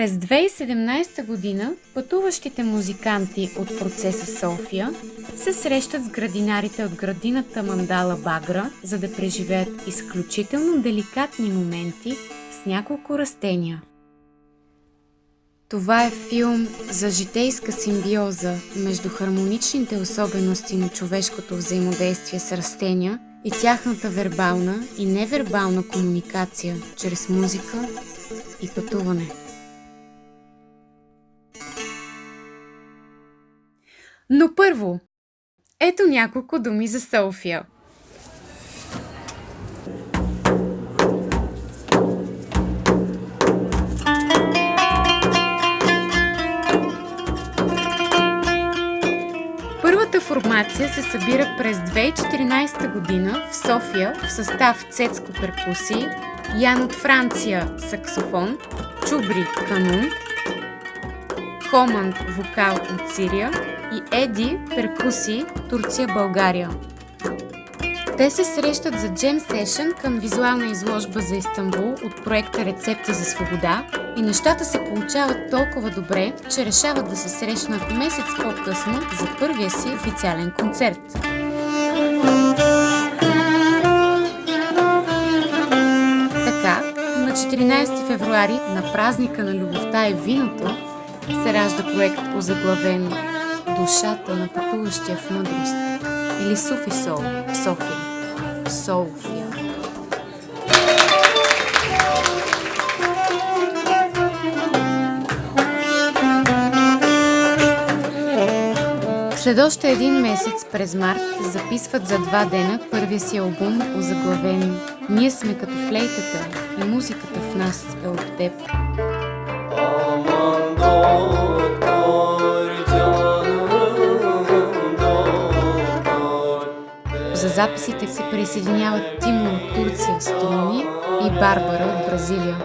През 2017 година пътуващите музиканти от процеса София се срещат с градинарите от градината Мандала Багра, за да преживеят изключително деликатни моменти с няколко растения. Това е филм за житейска симбиоза между хармоничните особености на човешкото взаимодействие с растения и тяхната вербална и невербална комуникация чрез музика и пътуване. Но първо, ето няколко думи за София. Първата формация се събира през 2014 година в София в състав Цецко перкусии, Ян от Франция саксофон, Чубри канун, Хоманд вокал от Сирия и Еди перкусии Турция България. Те се срещат за джем сешън към визуална изложба за Истанбул от проекта Рецепти за свобода и нещата се получават толкова добре, че решават да се срещнат месец по-късно за първия си официален концерт. Така, на 14 февруари, на празника на любовта и виното, се ражда проект озаглавен "Душата на пътуващия в мъдрост" или Суфи Сол в София. София. След още един месец през март записват за 2 дена първия си албум, озаглавен "Ние сме като флейтата и музиката в нас е от теб". За записите се присъединяват Тимо от Турция, струни, и Барбара от Бразилия.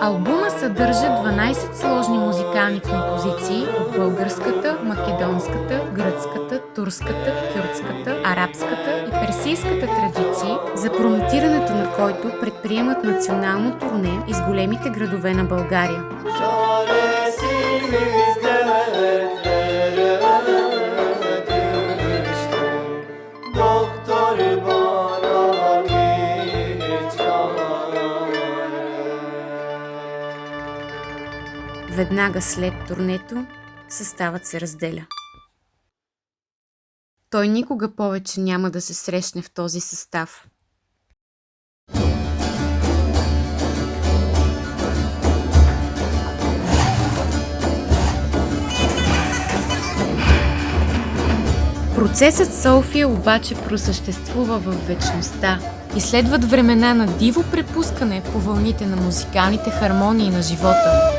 Албума съдържа 12 сложни музикални композиции от българската, македонската, гръцката, турската, кюрдската, арабската и персийската традиции, за промотирането на който предприемат национално турне из големите градове на България. Веднага след турнето съставът се разделя. Той никога повече няма да се срещне в този състав. Процесът София обаче просъществува в вечността и следват времена на диво препускане по вълните на музикалните хармонии на живота.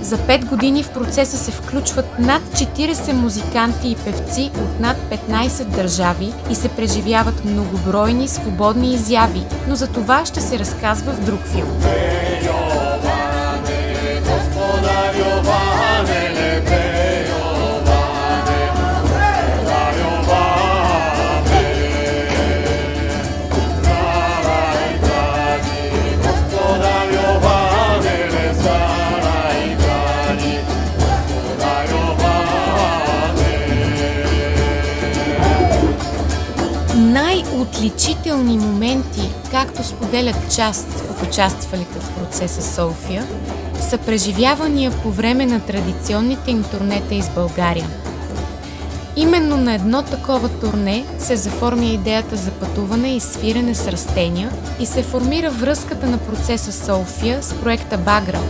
За 5 години в процеса се включват над 40 музиканти и певци от над 15 държави и се преживяват многобройни свободни изяви, но за това ще се разказва в друг филм. Най-отличителни моменти, както споделят част от участвалите в процеса София, са преживявания по време на традиционните им турнета из България. Именно на едно такова турне се заформя идеята за пътуване и свирене с растения и се формира връзката на процеса София с проекта Багра.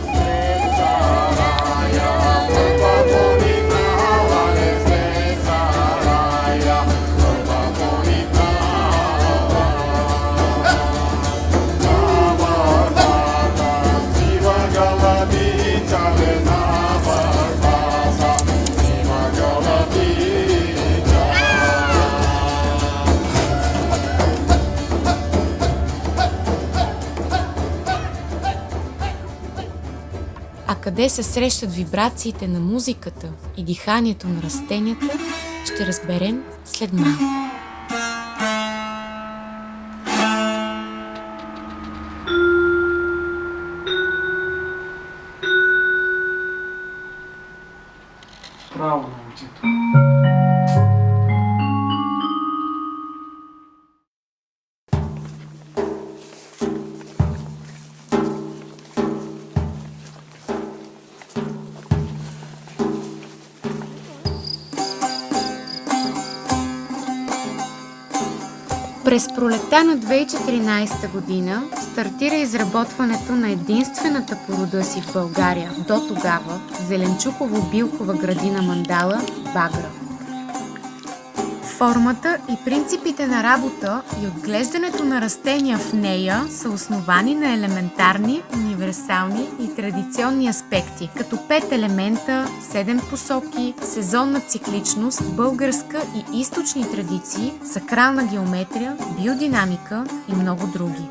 А къде се срещат вибрациите на музиката и диханието на растенията, ще разберем след малко. събитието. През пролета на 2014 година стартира изработването на единствената по рода си в България до тогава зеленчуково-билкова градина мандала Багра. Формата и принципите на работа и отглеждането на растения в нея са основани на елементарни, универсални и традиционни аспекти, като 5 елемента, 7 посоки, сезонна цикличност, българска и източни традиции, сакрална геометрия, биодинамика и много други.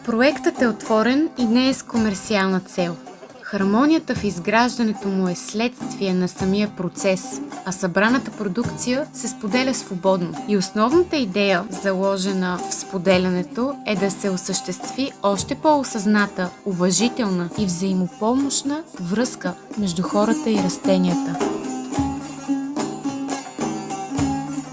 Проектът е отворен и не е с комерциална цел. Хармонията в изграждането му е следствие на самия процес, а събраната продукция се споделя свободно. И основната идея, заложена в споделянето, е да се осъществи още по-осъзната, уважителна и взаимопомощна връзка между хората и растенията.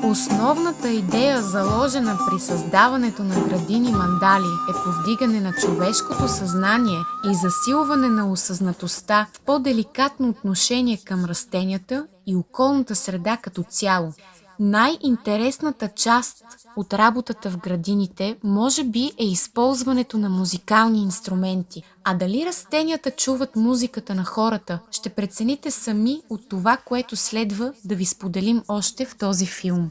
Основната идея, заложена при създаването на градини мандали, е повдигане на човешкото съзнание и засилване на осъзнатостта в по-деликатно отношение към растенията и околната среда като цяло. Най-интересната част от работата в градините може би е използването на музикални инструменти. А дали растенията чуват музиката на хората, ще прецените сами от това, което следва да ви споделим още в този филм.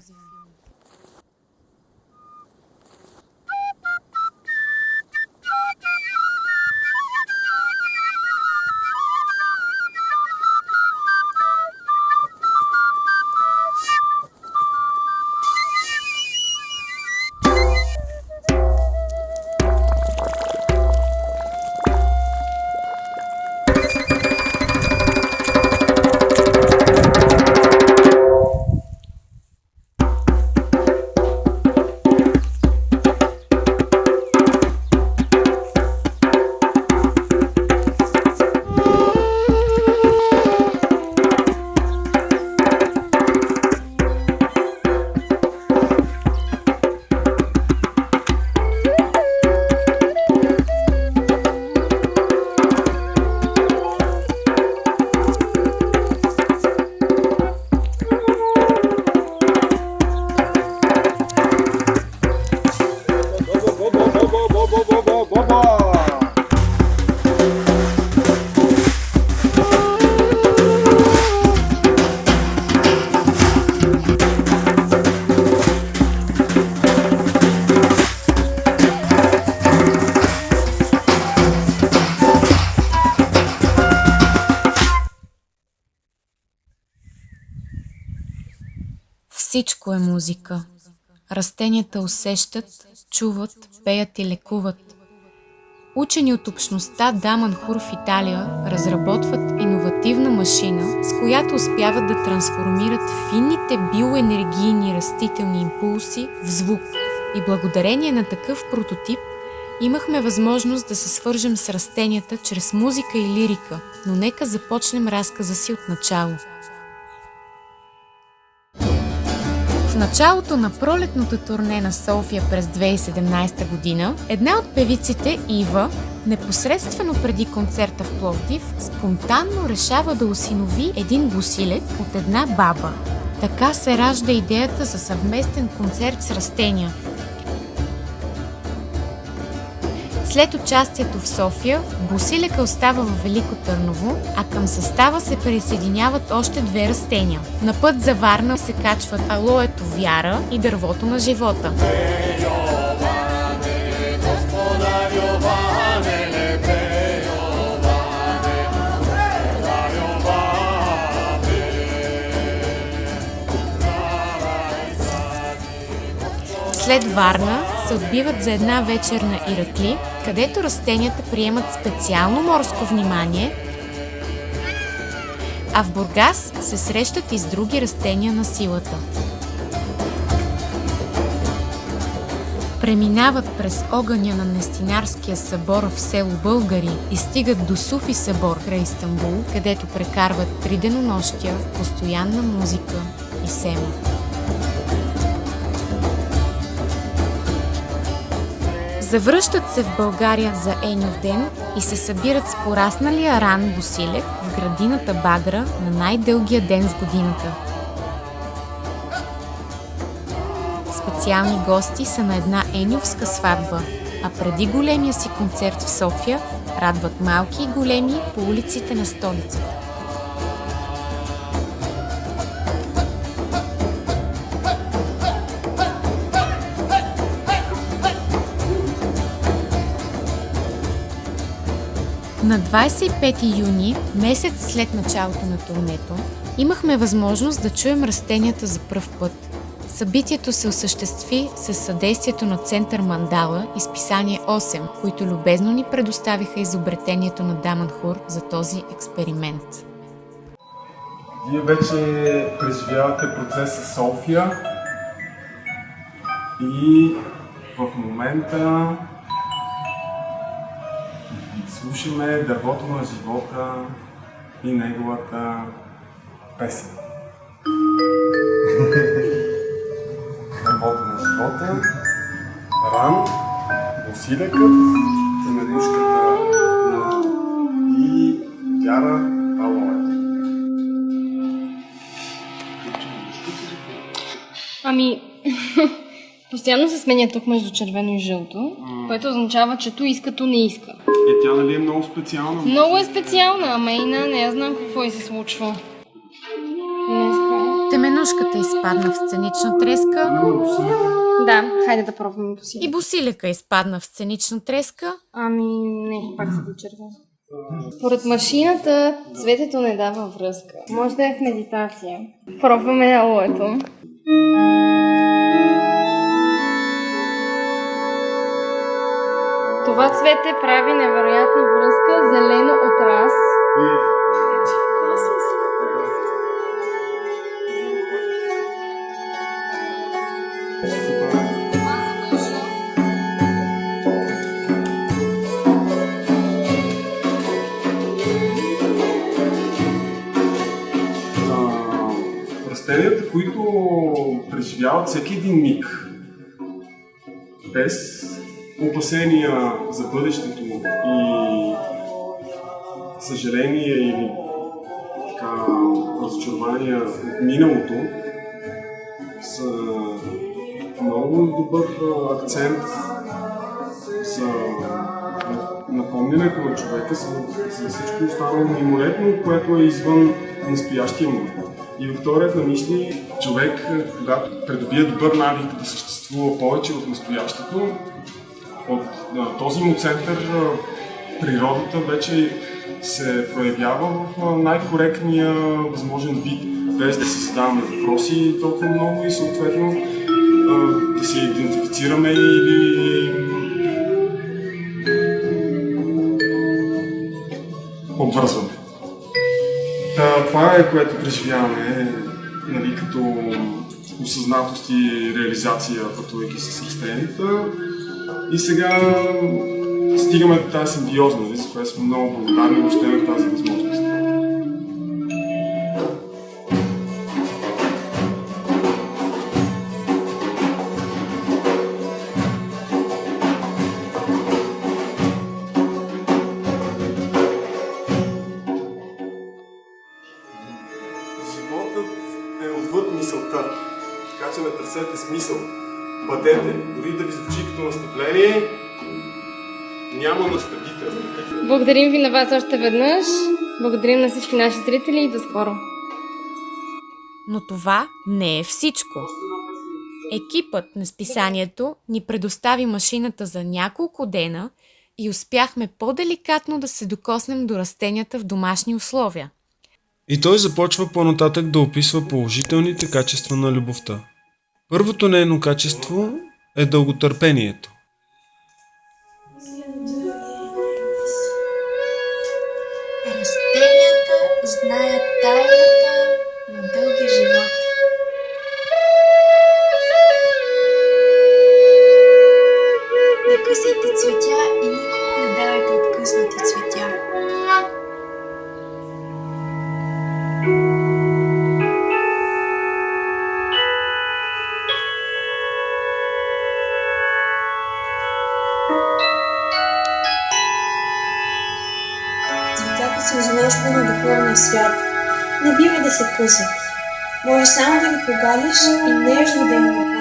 Всичко е музика. Растенията усещат, чуват, пеят и лекуват. Учени от общността Даманхур в Италия разработват иновативна машина, с която успяват да трансформират финните биоенергийни растителни импулси в звук. И благодарение на такъв прототип имахме възможност да се свържем с растенията чрез музика и лирика, но нека започнем разказа си от начало. В началото на пролетното турне на София през 2017 година, една от певиците, Ива, непосредствено преди концерта в Пловдив, спонтанно решава да осинови един босилек от една баба. Така се ражда идеята за съвместен концерт с растения. След участието в София, босилека остава във Велико Търново, а към състава се присъединяват още 2 растения. На път за Варна се качват алоето Вяра и дървото на живота. След Варна се отбиват за една вечер на Иракли, където растенията приемат специално морско внимание, а в Бургас се срещат и с други растения на силата. Преминават през огъня на Нестинарския събор в село Българи и стигат до Суфи събор край Истанбул, където прекарват 3 денонощия в постоянна музика и сема. Завръщат се в България за Еньов ден и се събират с порасналия Ран Босилев в градината Багра на най-дългия ден в годината. Специални гости са на една еньовска сватба, а преди големия си концерт в София радват малки и големи по улиците на столицата. На 25 юни, месец след началото на турнето, имахме възможност да чуем растенията за пръв път. Събитието се осъществи със съдействието на Център Мандала и списание 8, които любезно ни предоставиха изобретението на Даманхур за този експеримент. Вие вече преживявате процеса София и в момента слушаме дървото на живота и неговата песен. Дървото на живота, Ран, Босилekът, теменушката на и Вяра Алоето. Постоянно се сменя тук между червено и жълто, което означава, че ту иска, ту не иска. Тя нали е много специална? Много е специална, ама и не я знам какво и се случва. Теменушката изпадна в сценична треска. Да, хайде да пробваме Босилека. И Босилека изпадна в сценична треска. Не, пак се до червено. Според машината, цветето не дава връзка. Може да е в медитация. Пробваме алоето. Това цвете прави невероятна връзка, зелено от раз. Растенията, които преживяват всеки един миг, без опасения за бъдещето и съжаление или разочарования от миналото, са много добър акцент за напомнянето на човека за всичко останало мимолетно, което е извън настоящия момент. И във вторият на мисли, човек, когато придобие добър навик да съществува повече в настоящето, от този му център природата вече се проявява в най-коректния възможен вид, без да си задаваме въпроси толкова много и съответно да се идентифицираме или обвързваме. Това е, което преживяваме, нали, като осъзнатост и реализация, пътувайки с растенията. И сега стигаме до тази симбиоза, нали, за която сме много благодарни въобще на тази възможност. Животът е отвъд мисълта, така че не търсете смисъл. Бъдете, дори да ви звучи като наставление, няма наставител. Благодарим ви на вас още веднъж. Благодарим на всички наши зрители и до скоро. Но това не е всичко. Екипът на списанието ни предостави машината за няколко дена и успяхме по-деликатно да се докоснем до растенията в домашни условия. И той започва по-нататък да описва положителните качества на любовта. Първото нейно качество е дълготърпението. Растенията знаят тайната на дългия живот. свят. Не бива да се късат. Може само да ги погалиш и нежно да им говориш.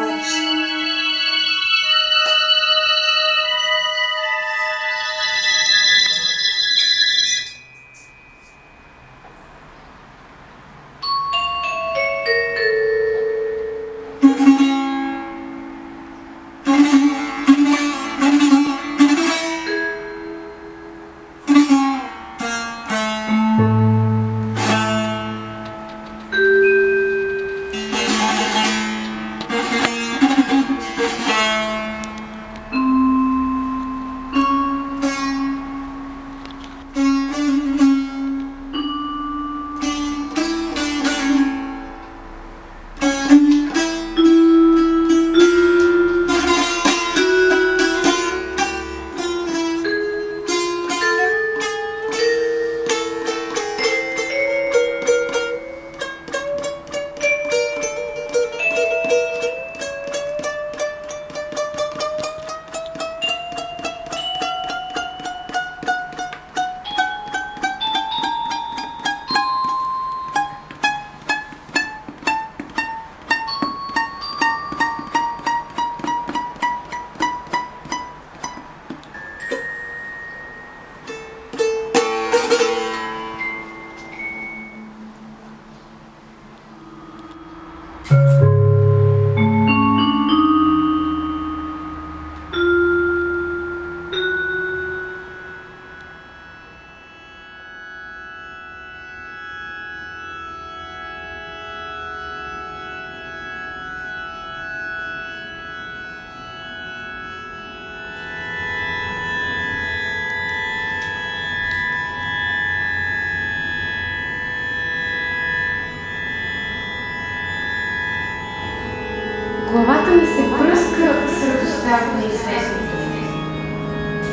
Главата ми се пръска с радостта в неизвестното.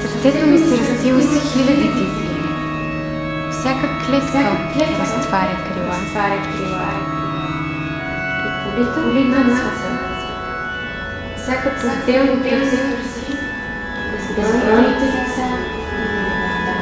Сърцето ми се разтила с хиляди дивни. Всяка клетка разтваря крила. И полита на света. Всяка отделно търси безбройните лица и любовта.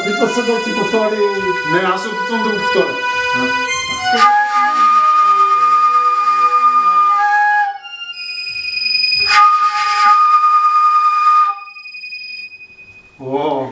Опитва се да ти повтори. Не, аз се опитвам да го повторя. О,